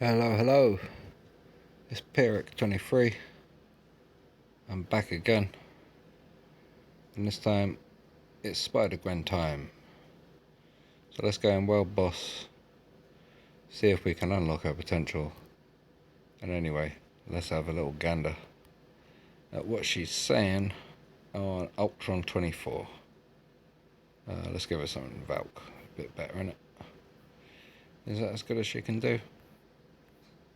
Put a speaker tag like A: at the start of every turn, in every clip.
A: Hello, hello. It's Pyric23. I'm back again. And this time, it's Spider-Gwen time. So let's go and world boss. See if we can unlock her potential. And anyway, let's have a little gander at what she's saying on Ultron 24. Let's give her something Valk. A bit better, innit? Is that as good as she can do?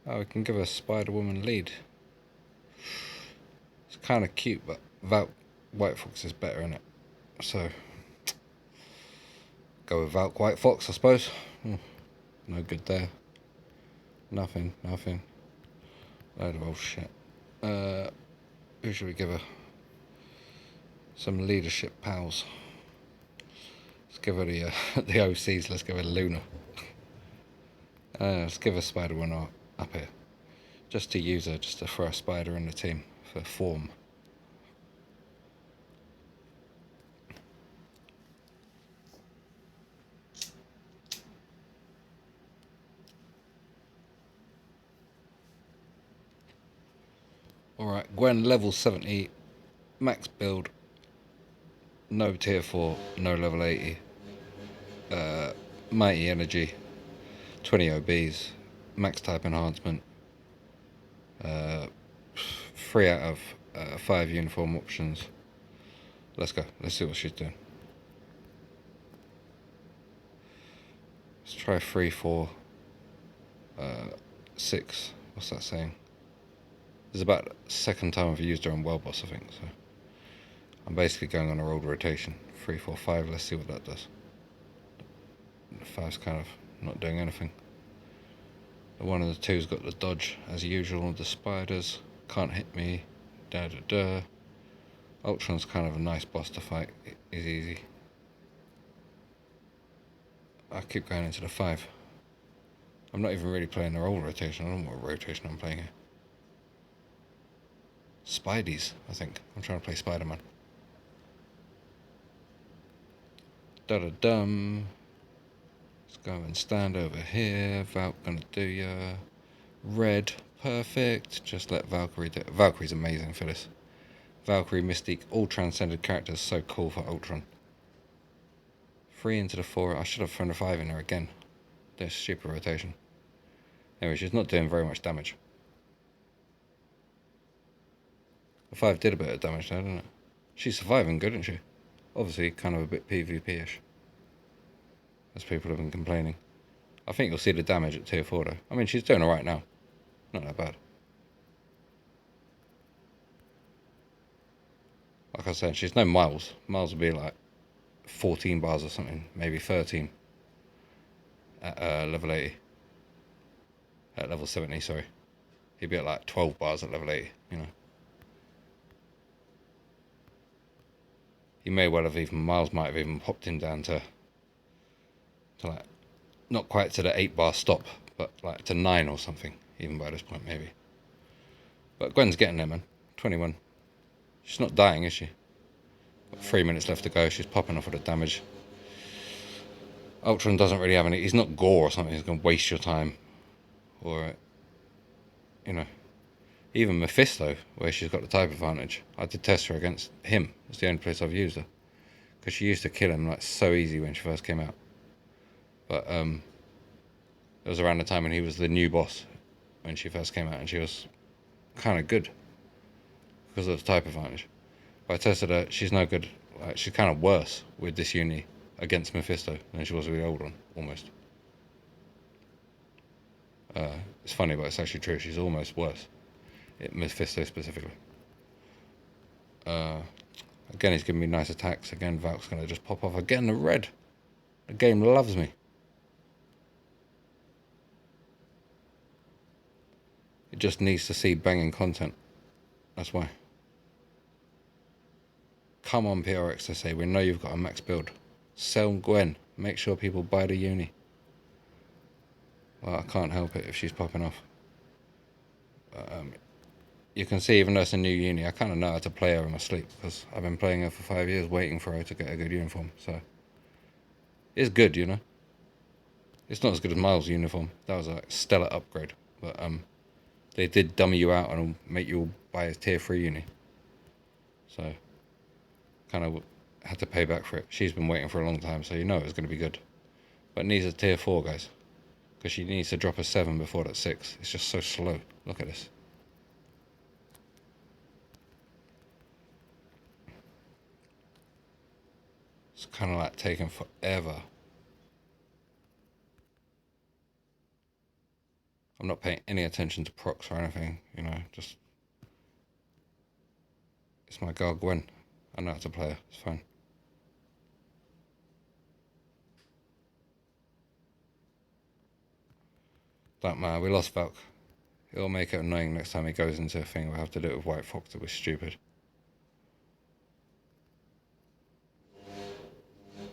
A: Oh, we can give her Spider-Woman lead. It's kind of cute, but Valk White Fox is better, innit? So, go with Valk White Fox, I suppose. No good there. Nothing. Load of old shit. Who should we give her? Some leadership pals. Let's give her the the OCs. Let's give her Luna. Let's give her Spider-Gwen up here. Just to use her, just to throw a spider in the team for form. Alright, Gwen level 70, max build, no tier 4, no level 80, mighty energy, 20 OBs, max type enhancement, 3 out of 5 uniform options. Let's go, let's see what she's doing. Let's try 3, 4, 6, what's that saying? This is about the second time I've used her on World Boss, I think, so I'm basically going on a old rotation. 3, 4, 5, let's see what that does. The 5's kind of not doing anything. The 1 and the 2's got the dodge, as usual, the spiders, can't hit me, Ultron's kind of a nice boss to fight, it is easy. I keep going into the 5. I'm not even really playing the old rotation, I don't know what rotation I'm playing here. Spideys, I think. I'm trying to play Spider-Man. Da-da-dum. Let's go and stand over here. Valk gonna do ya. Red, perfect. Just let Valkyrie do it. Valkyrie's amazing for this. Valkyrie, Mystique, all transcended characters, so cool for Ultron. 3 into the 4. I should have thrown the 5 in there again. This stupid rotation. Anyway, she's not doing very much damage. The 5 did a bit of damage there, didn't it? She's surviving good, isn't she? Obviously, kind of a bit PvP-ish. As people have been complaining. I think you'll see the damage at tier 4 though. I mean, she's doing alright now. Not that bad. Like I said, she's no Miles. Miles would be like 14 bars or something. Maybe 13. At level 80. At level 70, sorry. He'd be at like 12 bars at level 80, you know. He may well have even, Miles might have even popped him down to like, not quite to the 8 bar stop, but like to 9 or something, even by this point maybe. But Gwen's getting there, man. 21. She's not dying, is she? Got 3 minutes left to go, she's popping off with the damage. Ultron doesn't really have any, he's not Gore or something, he's going to waste your time. Or, you know. Even Mephisto, where she's got the type advantage. I did test her against him. It's the only place I've used her. Because she used to kill him like so easy when she first came out. But it was around the time when he was the new boss. When she first came out. And she was kind of good. Because of the type advantage. But I tested her. She's no good. Like, she's kind of worse with this uni against Mephisto than she was with the old one. Almost. It's funny, but it's actually true. She's almost worse. Mephisto specifically. Again, he's giving me nice attacks. Again, Valk's going to just pop off. Again, the red. The game loves me. It just needs to see banging content. That's why. Come on, PRX, I say. We know you've got a max build. Sell Gwen. Make sure people buy the uni. Well, I can't help it if she's popping off. You can see, even though it's a new uni, I kind of know how to play her in my sleep because I've been playing her for 5 years, waiting for her to get a good uniform. So it's good, you know. It's not as good as Miles' uniform. That was a stellar upgrade. but they did dummy you out and make you buy a tier 3 uni. So, kind of had to pay back for it. She's been waiting for a long time, so you know it was going to be good. But needs a tier 4, guys. Because she needs to drop a 7 before that 6. It's just so slow. Look at this. It's kind of like taking forever. I'm not paying any attention to procs or anything, you know, just... It's my girl Gwen. I know how to play her, it's fine. Don't matter, we lost Valk. It'll make it annoying next time he goes into a thing. We'll have to do it with White Fox. It was stupid.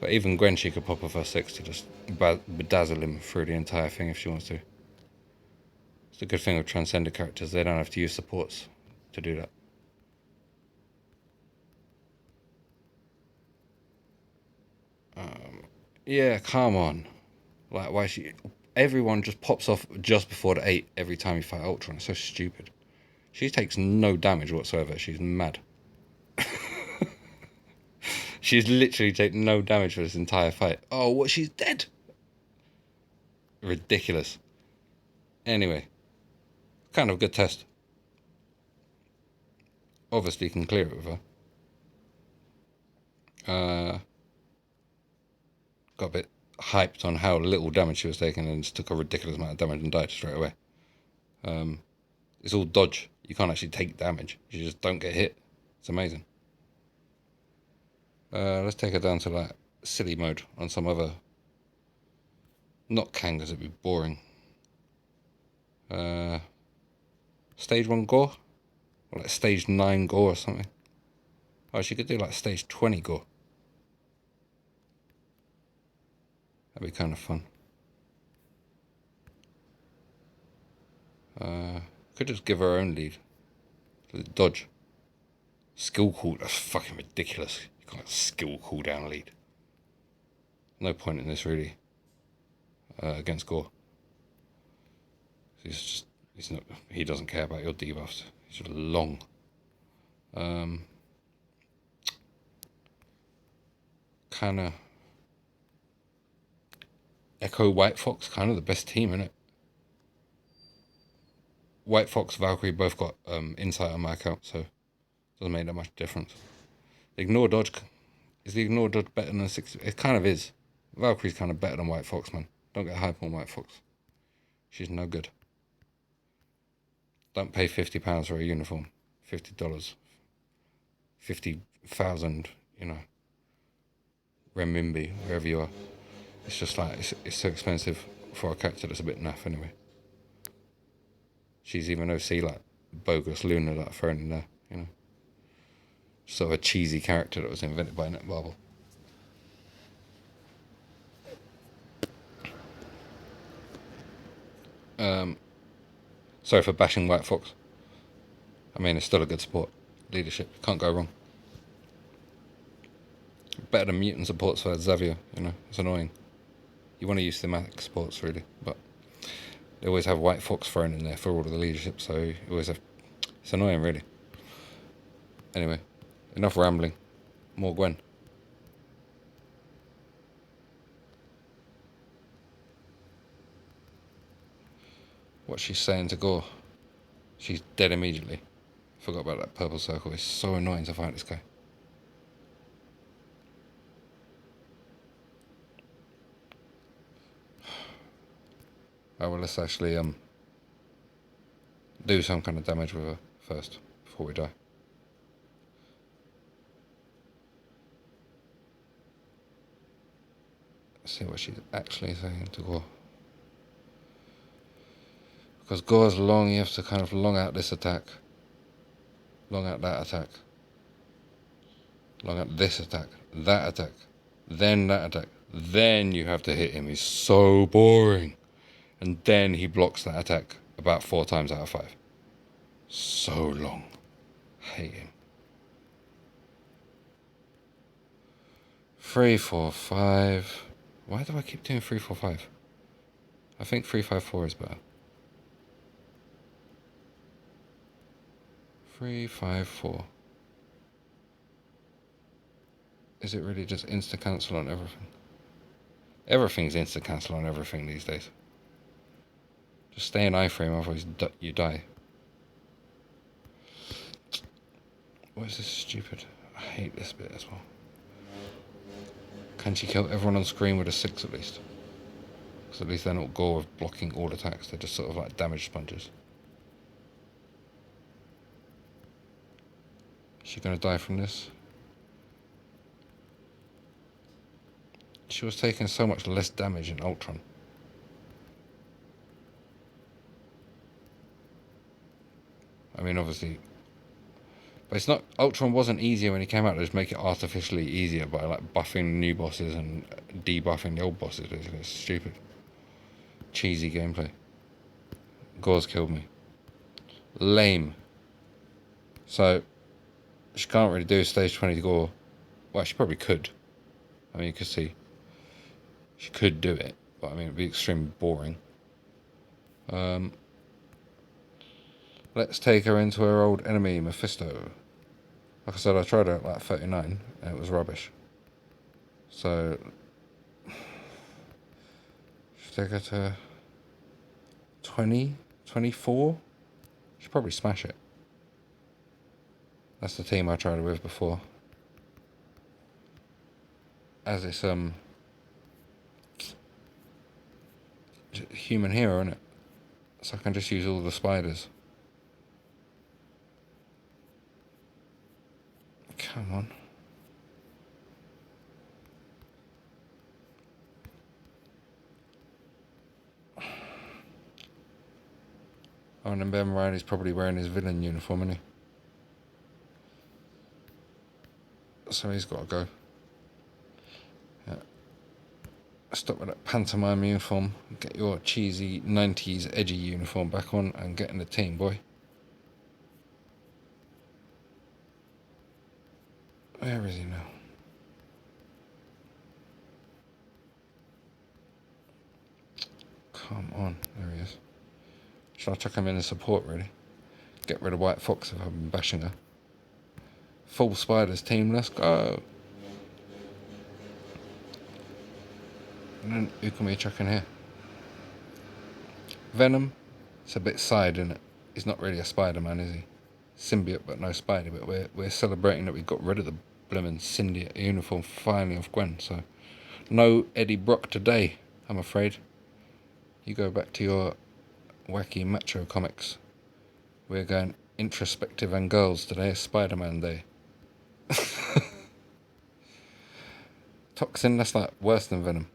A: But even Gwen, she could pop off her 6 to just bedazzle him through the entire thing if she wants to. It's a good thing with transcended characters. They don't have to use supports to do that. Yeah, come on. Like, why she... Everyone just pops off just before the 8 every time you fight Ultron. It's so stupid. She takes no damage whatsoever. She's mad. She's literally taken no damage for this entire fight. Oh, what? She's dead? Ridiculous. Anyway. Kind of a good test. Obviously you can clear it with her. Got a bit hyped on how little damage she was taking and just took a ridiculous amount of damage and died straight away. It's all dodge. You can't actually take damage. You just don't get hit. It's amazing. Let's take her down to like silly mode on some other... Not Kangas, it'd be boring. Stage 1 gore? Or like stage 9 gore or something. Oh, she could do like stage 20 gore. That'd be kind of fun. Could just give her own lead. Dodge. Skill cool. That's fucking ridiculous. You can't skill cooldown lead. No point in this really. Against Gore. He doesn't care about your debuffs. He's just long. Kinda Echo White Fox, kind of the best team, innit? White Fox, Valkyrie both got insight on my account, so it doesn't make that much difference. Ignore dodge. Is the ignore dodge better than 6? It kind of is. Valkyrie's kind of better than White Fox, man. Don't get hype on White Fox. She's no good. Don't pay £50 for a uniform. $50. 50,000, you know, renminbi, wherever you are. It's just like, it's so expensive for a character that's a bit naff anyway. She's even OC, like, bogus Luna that thrown in there, you know. Sort of a cheesy character that was invented by Netmarble. Sorry for bashing White Fox. I mean, it's still a good support. Leadership, can't go wrong. Better than mutant supports for Xavier, you know, it's annoying. You want to use thematic supports, really, but they always have White Fox thrown in there for all of the leadership, so you always have... It's annoying, really. Anyway, enough rambling. More Gwen. What's she saying to Gore? She's dead immediately. Forgot about that purple circle. It's so annoying to fight this guy. Oh, well, let's actually do some kind of damage with her first, before we die. Let's see what she's actually saying to Gore. Because Gore's long, you have to kind of long out this attack. Long out that attack. Long out this attack. That attack. Then that attack. Then you have to hit him. He's so boring. And then he blocks that attack about 4 times out of 5. So long. Hate him. 3, 4, 5. Why do I keep doing 3, 4, 5? I think 3, 5, 4 is better. 3, 5, 4. Is it really just insta-cancel on everything? Everything's insta-cancel on everything these days. Just stay in iframe, otherwise you die. What is this stupid? I hate this bit as well. Can she kill everyone on screen with a 6 at least? Because at least they're not gore with blocking all attacks, they're just sort of like damage sponges. Is she gonna die from this? She was taking so much less damage in Ultron. I mean, obviously, but it's not. Ultron wasn't easier when he came out. They just make it artificially easier by like buffing new bosses and debuffing the old bosses. Basically, it's stupid, cheesy gameplay. Gore's killed me. Lame. So she can't really do stage 20 Gore. Well, she probably could. I mean, you could see she could do it, but I mean, it'd be extremely boring. Let's take her into her old enemy, Mephisto. Like I said, I tried her at like 39 and it was rubbish. So should take her to 20, 24? She'd probably smash it. That's the team I tried her with before. As it's human hero, isn't it? So I can just use all the spiders. Come on. Oh, and then Ben Riley's probably wearing his villain uniform, isn't he? So he's got to go. Yeah. Stop with that pantomime uniform. Get your cheesy 90s edgy uniform back on and get in the team, boy. Where is he now? Come on. There he is. Should I chuck him in as support, really? Get rid of White Fox if I've been bashing her. Full spiders team, let's go. And then who can we chuck in here? Venom. It's a bit side, isn't it? He's not really a Spider-Man, is he? Symbiote, but no Spider. But we're celebrating that we got rid of the blimmin' symbiote uniform finally off Gwen. So no Eddie Brock today, I'm afraid. You go back to your wacky macho comics. We're going introspective and girls today. Spider-Man Day. Toxin. That's like worse than Venom.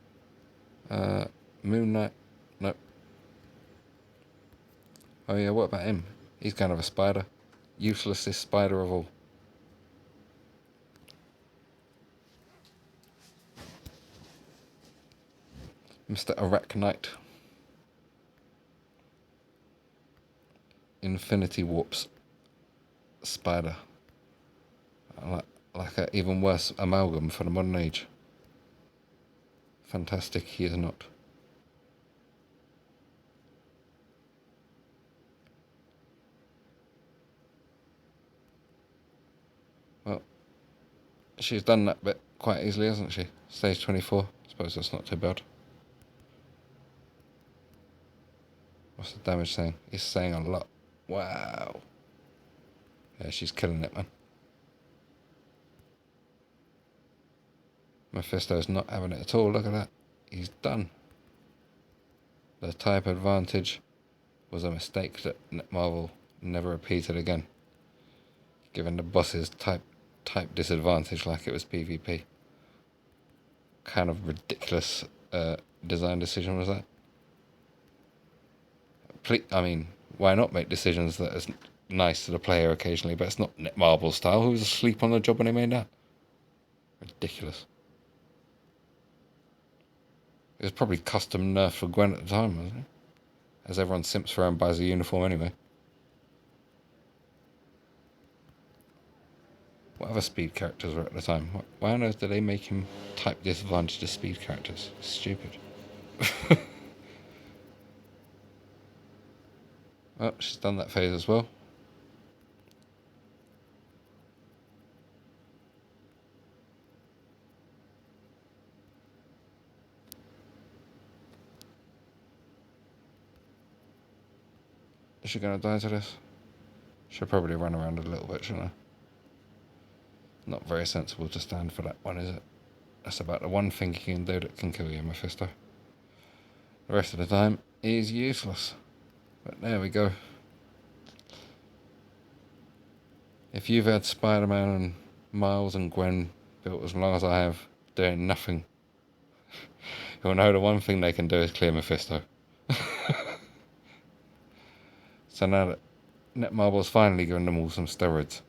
A: Moon Knight. Nope. Oh yeah, what about him? He's kind of a spider. Uselessest spider of all. Mr. Arachnite. Infinity Warps. Spider. Like an even worse amalgam for the modern age. Fantastic, he is not. Well, she's done that bit quite easily, hasn't she? Stage 24. I suppose that's not too bad. What's the damage saying? It's saying a lot. Wow. Yeah, she's killing it, man. Mephisto's not having it at all. Look at that. He's done. The type advantage was a mistake that Marvel never repeated again. Given the boss's type disadvantage like it was PvP. Kind of ridiculous design decision was that? I mean, why not make decisions that is nice to the player occasionally, but it's not Marvel style. Who was asleep on the job when they made that? Ridiculous. It was probably custom nerf for Gwen at the time, wasn't it? As everyone simps for her and buys a uniform anyway. What other speed characters were at the time? Why on earth did they make him type disadvantage to speed characters? Stupid. Well, she's done that phase as well. Is she gonna die to this? She'll probably run around a little bit, shouldn't I? Not very sensible to stand for that one, is it? That's about the one thing you can do that can kill you, Mephisto. The rest of the time, he's useless. But there we go. If you've had Spider-Man and Miles and Gwen built as long as I have, doing nothing, you'll know the one thing they can do is clear Mephisto. So now that Netmarble's finally given them all some steroids,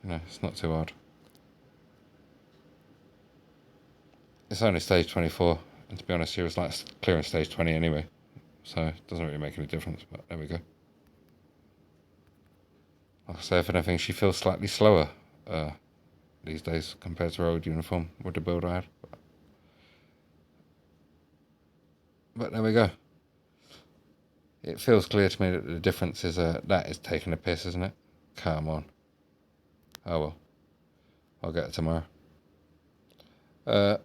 A: it's not too hard. It's only stage 24, and to be honest, she was like clearing stage 20 anyway, so it doesn't really make any difference, but there we go. Like I say, if anything, she feels slightly slower these days compared to her old uniform with the build I had. But there we go. It feels clear to me that the difference is that is taking a piss, isn't it? Come on. Oh well. I'll get it tomorrow. But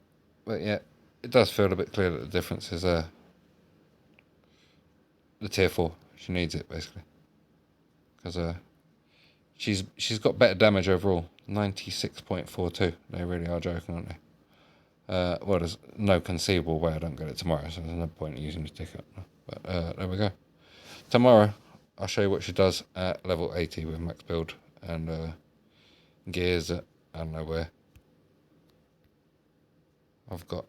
A: yeah, it does feel a bit clear that the difference is the tier 4. She needs it, basically. Because she's got better damage overall. 96.42. They really are joking, aren't they? Well, there's no conceivable way I don't get it tomorrow, so there's no point in using the ticket. But there we go. Tomorrow, I'll show you what she does at level 80 with max build and gears that I don't know where. I've got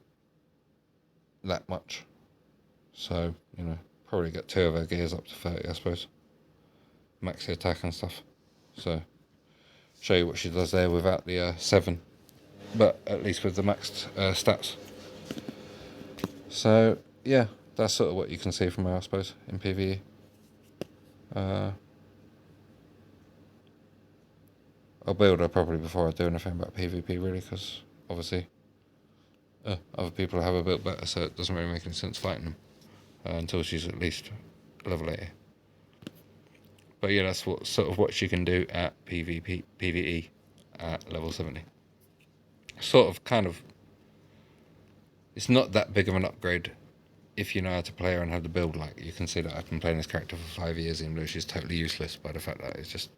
A: that much. So, probably get 2 of her gears up to 30, I suppose. Max the attack and stuff. So, show you what she does there without the 7. But at least with the maxed stats. So, yeah, that's sort of what you can see from her, I suppose, in PvE. I'll build her properly before I do anything about PvP, really, because obviously other people have her built better, so it doesn't really make any sense fighting them until she's at least level 80. But yeah, that's what she can do at PvE at level 70. It's not that big of an upgrade if you know how to play her and how to build. Like, you can see that I've been playing this character for 5 years, even though she's totally useless by the fact that it's just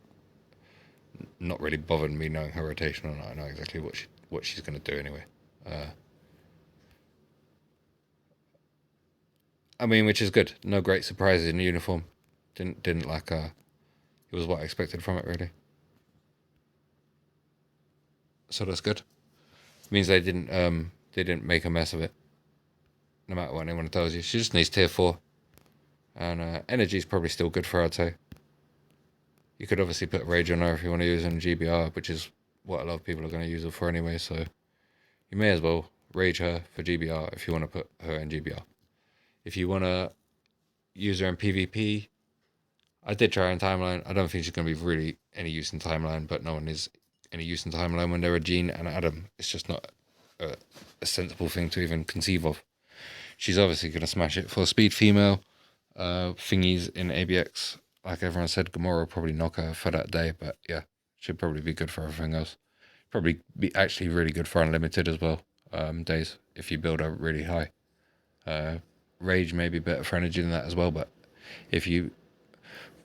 A: not really bothered me knowing her rotation or not. I know exactly what she's going to do anyway. I mean, which is good. No great surprises in the uniform. Didn't like it was what I expected from it, really. So that's good. It means they didn't make a mess of it. No matter what anyone tells you, she just needs tier 4, and energy's probably still good for her, I'd say. You could obviously put rage on her if you want to use her in GBR, which is what a lot of people are going to use her for anyway. So you may as well rage her for GBR if you want to put her in GBR. If you want to use her in PvP, I did try her in Timeline. I don't think she's going to be really any use in Timeline, but no one is any use in Timeline when they're a Jean and Adam. It's just not a sensible thing to even conceive of. She's obviously going to smash it for speed female thingies in ABX. Like everyone said, Gamora will probably knock her for that day, but yeah, should probably be good for everything else. Probably be actually really good for unlimited as well days if you build her really high. Rage may be better for energy than that as well, but if you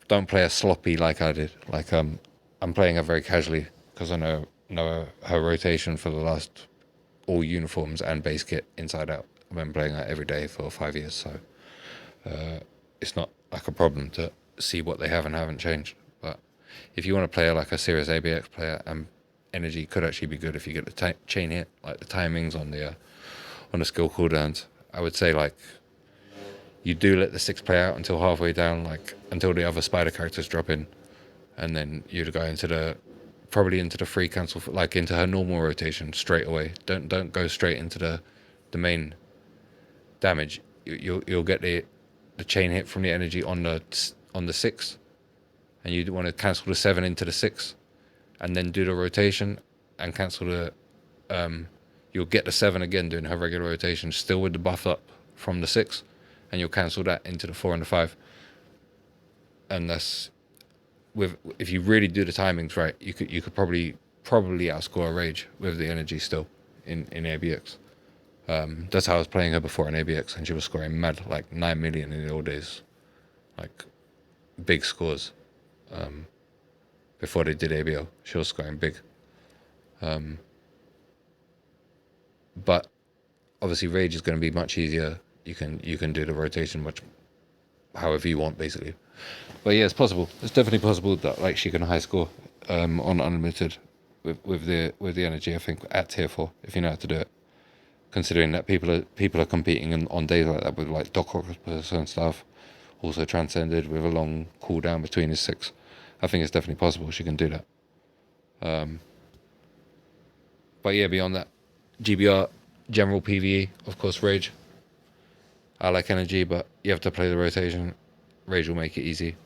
A: don't play her sloppy like I did, like I'm playing her very casually because I know her rotation for the last all uniforms and base kit inside out. I've been playing her every day for 5 years, so it's not like a problem to see what they have and haven't changed. But if you want to play her like a serious ABX player, energy could actually be good if you get the chain hit, like the timings on the skill cooldowns. I would say like you do let the 6 play out until halfway down, like until the other spider characters drop in, and then you'd go probably into the free cancel, like into her normal rotation straight away. Don't go straight into the main damage. You'll get the chain hit from the energy on the 6, and you want to cancel the 7 into the 6, and then do the rotation and cancel the you'll get the 7 again doing her regular rotation, still with the buff up from the 6, and you'll cancel that into the 4 and the 5. And that's if you really do the timings right, you could probably outscore a rage with the energy still in ABX. That's how I was playing her before in ABX, and she was scoring mad, like 9 million in the old days. Like, big scores. Before they did ABL, she was scoring big. But obviously Rage is going to be much easier. You can do the rotation much however you want, basically. But yeah, it's possible. It's definitely possible that like she can high score on unlimited with the energy. I think at tier 4 if you know how to do it. Considering that people are competing on days like that with like Doc Octopus and stuff. Also transcended with a long cooldown between his 6. I think it's definitely possible she can do that. But yeah, beyond that, GBR, general PvE, of course, Rage. I like energy, but you have to play the rotation. Rage will make it easy.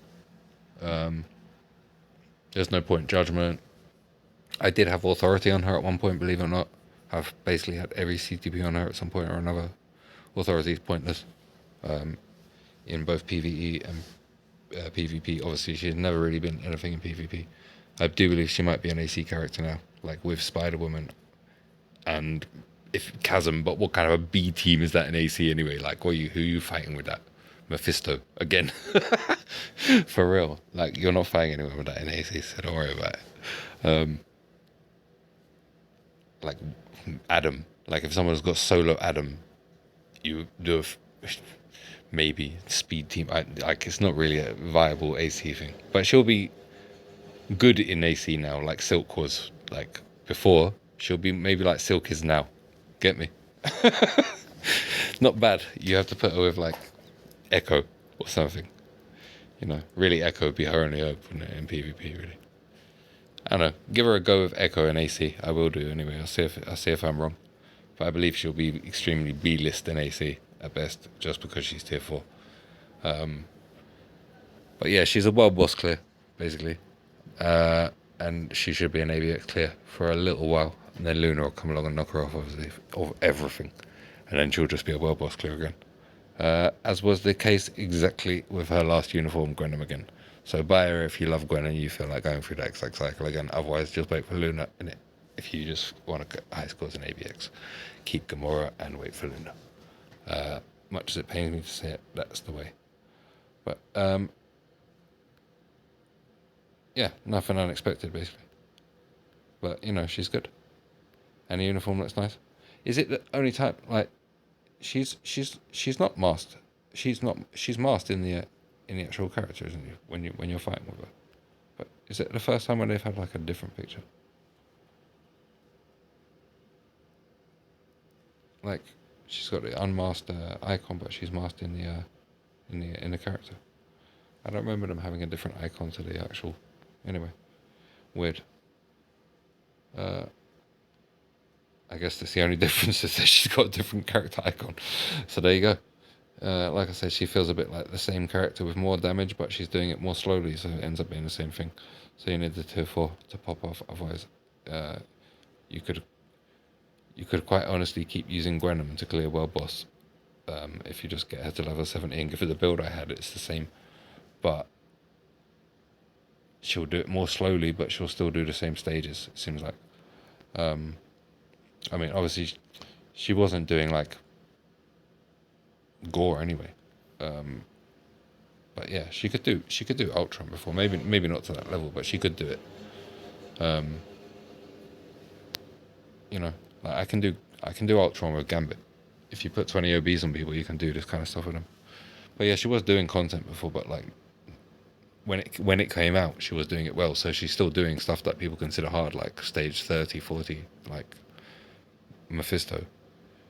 A: There's no point judgment. I did have authority on her at one point, believe it or not. I've basically had every CTP on her at some point or another. Authority is pointless in both PvE and PvP. Obviously, she's never really been anything in PvP. I do believe she might be an AC character now, like with Spider-Woman and if Chasm. But what kind of a B team is that in AC anyway? Like, who are you fighting with that? Mephisto again, for real. Like, you're not fighting anyone with that in AC, so don't worry about it. Like Adam, like if someone's got solo Adam, you do maybe speed team. Like it's not really a viable AC thing, but she'll be good in AC now, like Silk was like before. She'll be maybe like Silk is now. Get me? Not bad. You have to put her with like Echo or something. Really Echo would be her only hope in PvP. Really, I don't know. Give her a go with Echo and AC. I will do anyway. I'll see if I'm wrong, but I believe she'll be extremely B-list in AC at best, just because she's tier 4. But yeah, she's a world boss clear, basically. And she should be an ABX clear for a little while. And then Luna will come along and knock her off, obviously, of everything. And then she'll just be a world boss clear again. As was the case exactly with her last uniform, Gwenom again. So buy her if you love Gwen and you feel like going through that exact cycle again. Otherwise, just wait for Luna in it. If you just want to get high scores in ABX, keep Gamora and wait for Luna. Much as it pains me to say it, that's the way. But yeah, nothing unexpected basically. But she's good, and the uniform looks nice. Is it the only time like she's not masked? She's masked in the actual character, isn't she? When you're fighting with her. But is it the first time when they've had like a different picture? Like she's got the unmasked icon, but she's masked in the character. I don't remember them having a different icon to the actual. Anyway, weird. I guess that's the only difference is that she's got a different character icon. So there you go. Like I said, she feels a bit like the same character with more damage, but she's doing it more slowly, so it ends up being the same thing. So you need the tier 4 to pop off. Otherwise, you could quite honestly keep using Gwenom to clear world boss. If you just get her to level 70 and give her the build I had, it's the same. But she'll do it more slowly, but she'll still do the same stages, it seems like. I mean, obviously, she wasn't doing like gore anyway. But yeah, she could do Ultron before. Maybe not to that level, but she could do it. Like I can do Ultron with Gambit. If you put 20 OBs on people, you can do this kind of stuff with them. But yeah, she was doing content before, but like when it came out, she was doing it well. So she's still doing stuff that people consider hard, like stage 30, 40, like Mephisto.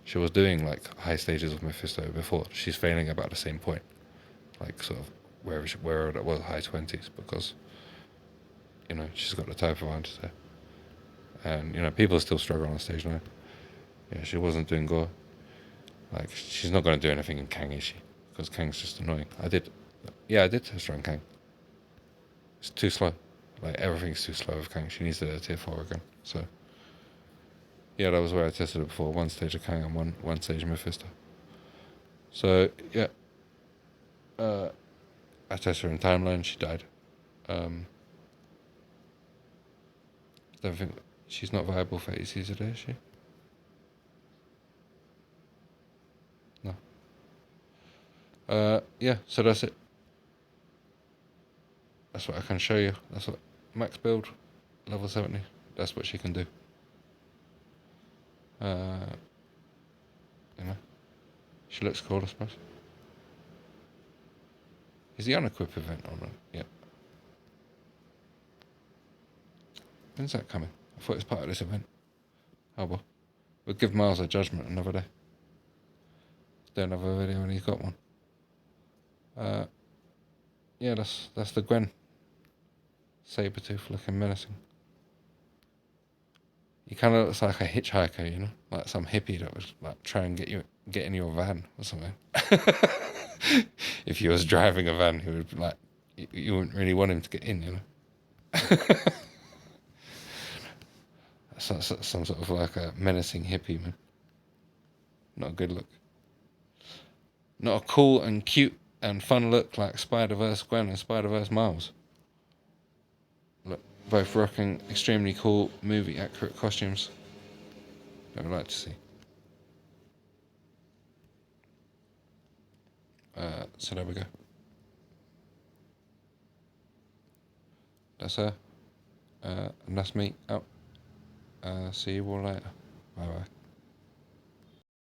A: She was doing like high stages of Mephisto before. She's failing about the same point, like sort of wherever that was, high 20s, because she's got the type of answers there, and people still struggle on stage 9. Yeah, she wasn't doing gore. Like she's not going to do anything in Kang, is she? Because Kang's just annoying. I did test her on Kang. It's too slow. Like everything's too slow with Kang. She needs to tier 4 again. So yeah, that was where I tested it before. One stage of Kang and one stage of Mephisto. So yeah, I tested her in timeline. She died. Don't think she's not viable for AC today, is she? No. Yeah. So that's it. That's what I can show you. That's what max build, level 70. That's what she can do. You know, she looks cool, I suppose. Is the unequip event on it? Yeah. When's that coming? I thought it was part of this event. Oh well. We'll give Miles a judgment another day. Do another video when he's got one. Yeah, that's the Gwen. Saber-tooth looking menacing. He kind of looks like a hitchhiker, you know, like some hippie that was like trying to get in your van or something. If you was driving a van, he would be like, you wouldn't really want him to get in, you know. some sort of like a menacing hippie, man. Not a good look. Not a cool and cute and fun look like Spider-Verse Gwen and Spider-Verse Miles. Look, both rocking extremely cool movie accurate costumes. I would like to see. So there we go. That's her. And that's me out. See you all later. Bye bye.